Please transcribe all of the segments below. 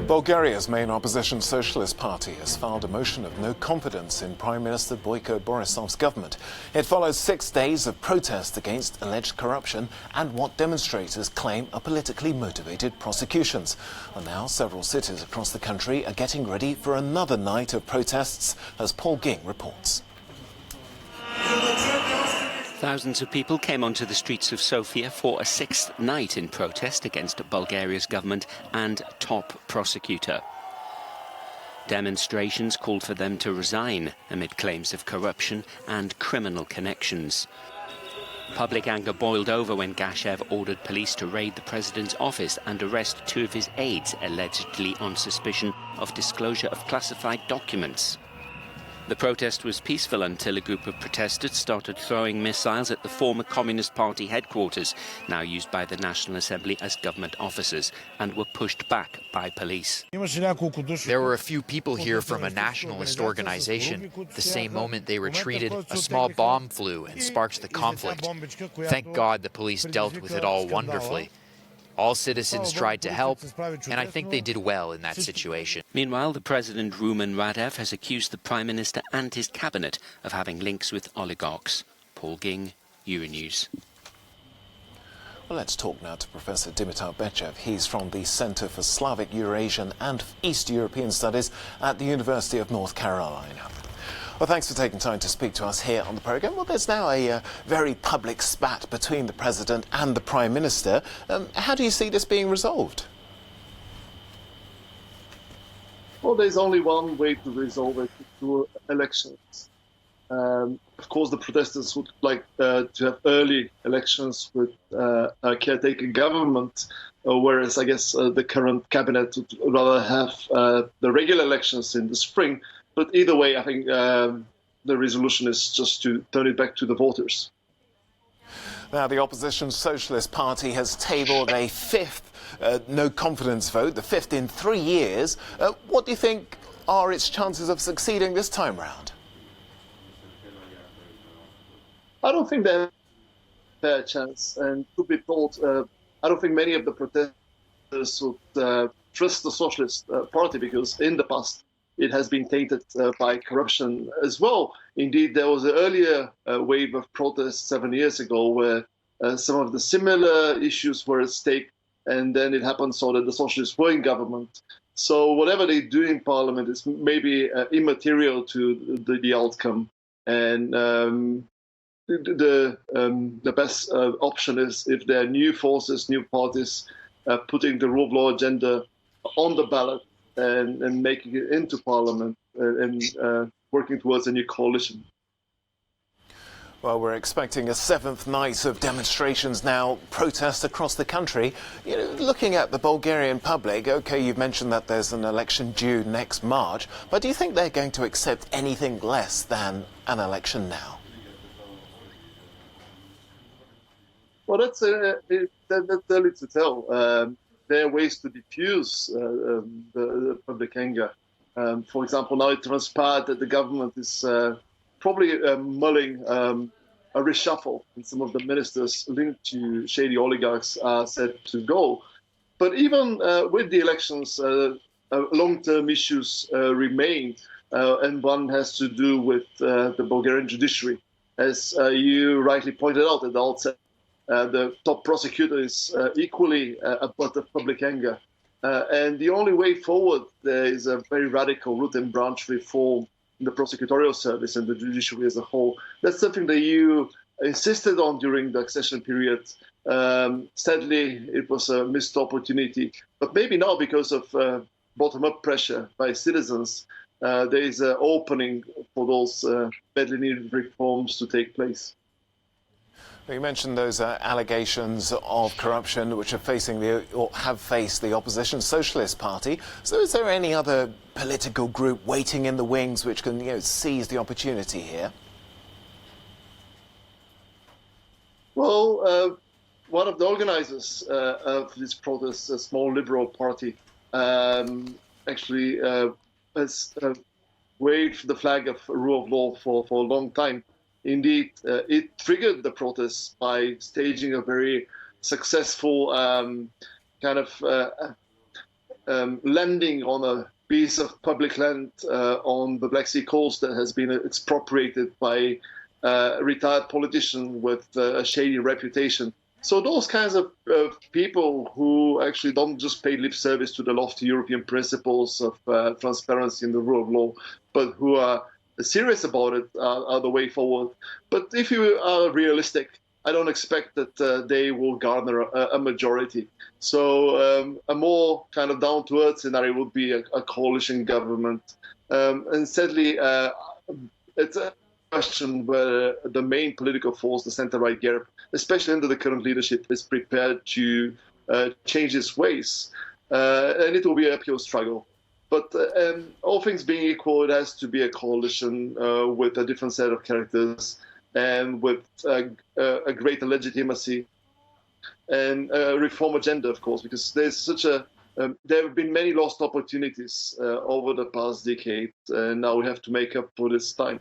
Bulgaria's main opposition Socialist Party has filed a motion of no confidence in Prime Minister Boyko Borisov's government. It follows 6 days of protest against alleged corruption and what demonstrators claim are politically motivated prosecutions. And now several cities across the country are getting ready for another night of protests, as Paul Ging reports. Thousands of people came onto the streets of Sofia for a sixth night in protest against Bulgaria's government and top prosecutor. Demonstrations called for them to resign amid claims of corruption and criminal connections. Public anger boiled over when Gashev ordered police to raid the president's office and arrest 2 of his aides, allegedly on suspicion of disclosure of classified documents. The protest was peaceful until a group of protesters started throwing missiles at the former Communist Party headquarters, now used by the National Assembly as government offices, and were pushed back by police. There were a few people here from a nationalist organization. The same moment they retreated, a small bomb flew and sparked the conflict. Thank God the police dealt with it all wonderfully. All citizens tried to help, and I think they did well in that situation. Meanwhile, the president, Rumen Radev, has accused the prime minister and his cabinet of having links with oligarchs. Paul Ging, Euronews. Well, let's talk now to Professor Dimitar Bechev. He's from the Center for Slavic, Eurasian and East European Studies at the University of North Carolina. Well, thanks for taking time to speak to us here on the programme. Well, there's now a very public spat between the President and the Prime Minister. How do you see this being resolved? Well, there's only one way to resolve it, through elections. Of course, the protesters would like to have early elections with a caretaker government, whereas I guess the current cabinet would rather have the regular elections in the spring. But either way, I think the resolution is just to turn it back to the voters. Now, the opposition Socialist Party has tabled a fifth no-confidence vote, the fifth in 3 years. What do you think are its chances of succeeding this time round? I don't think they have a fair chance. And to be told, I don't think many of the protesters would trust the Socialist Party, because in the past, it has been tainted by corruption as well. Indeed, there was an earlier wave of protests 7 years ago where some of the similar issues were at stake, and then it happened so that the socialists were in government. So whatever they do in parliament is maybe immaterial to the outcome. And the best option is if there are new forces, new parties putting the rule of law agenda on the ballot, and making it into parliament and working towards a new coalition. Well, we're expecting a 7th night of demonstrations now, protests across the country. You know, looking at the Bulgarian public, OK, you've mentioned that there's an election due next March, but do you think they're going to accept anything less than an election now? Well, that's early to tell. There are ways to diffuse the public anger. For example, now it transpired that the government is probably mulling a reshuffle, and some of the ministers linked to shady oligarchs are set to go. But even with the elections, long-term issues remain, and one has to do with the Bulgarian judiciary. As you rightly pointed out at the outset, the top prosecutor is equally a butt of public anger. And the only way forward there is a very radical root and branch reform in the prosecutorial service and the judiciary as a whole. That's something the EU insisted on during the accession period. Sadly, it was a missed opportunity. But maybe now, because of bottom-up pressure by citizens, there is an opening for those badly needed reforms to take place. You mentioned those allegations of corruption which are facing or have faced the opposition Socialist Party. So is there any other political group waiting in the wings which can seize the opportunity here? Well, one of the organizers of this protest, a small liberal party, actually has waved the flag of rule of law for a long time. Indeed, it triggered the protests by staging a very successful kind of landing on a piece of public land on the Black Sea coast that has been expropriated by a retired politician with a shady reputation. So those kinds of people who actually don't just pay lip service to the lofty European principles of transparency in the rule of law, but who are serious about it are the way forward. But if you are realistic, I don't expect that they will garner a majority. So a more kind of down-to-earth scenario would be a coalition government. And sadly, it's a question where the main political force, the centre-right GERB, especially under the current leadership, is prepared to change its ways. And it will be an uphill struggle. But all things being equal, it has to be a coalition with a different set of characters and with a greater legitimacy and a reform agenda, of course, because there's such a there have been many lost opportunities over the past decade, and now we have to make up for this time.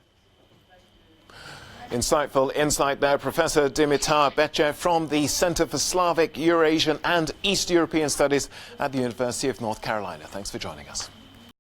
Insightful insight there, Professor Dimitar Betchev from the Center for Slavic, Eurasian and East European Studies at the University of North Carolina. Thanks for joining us.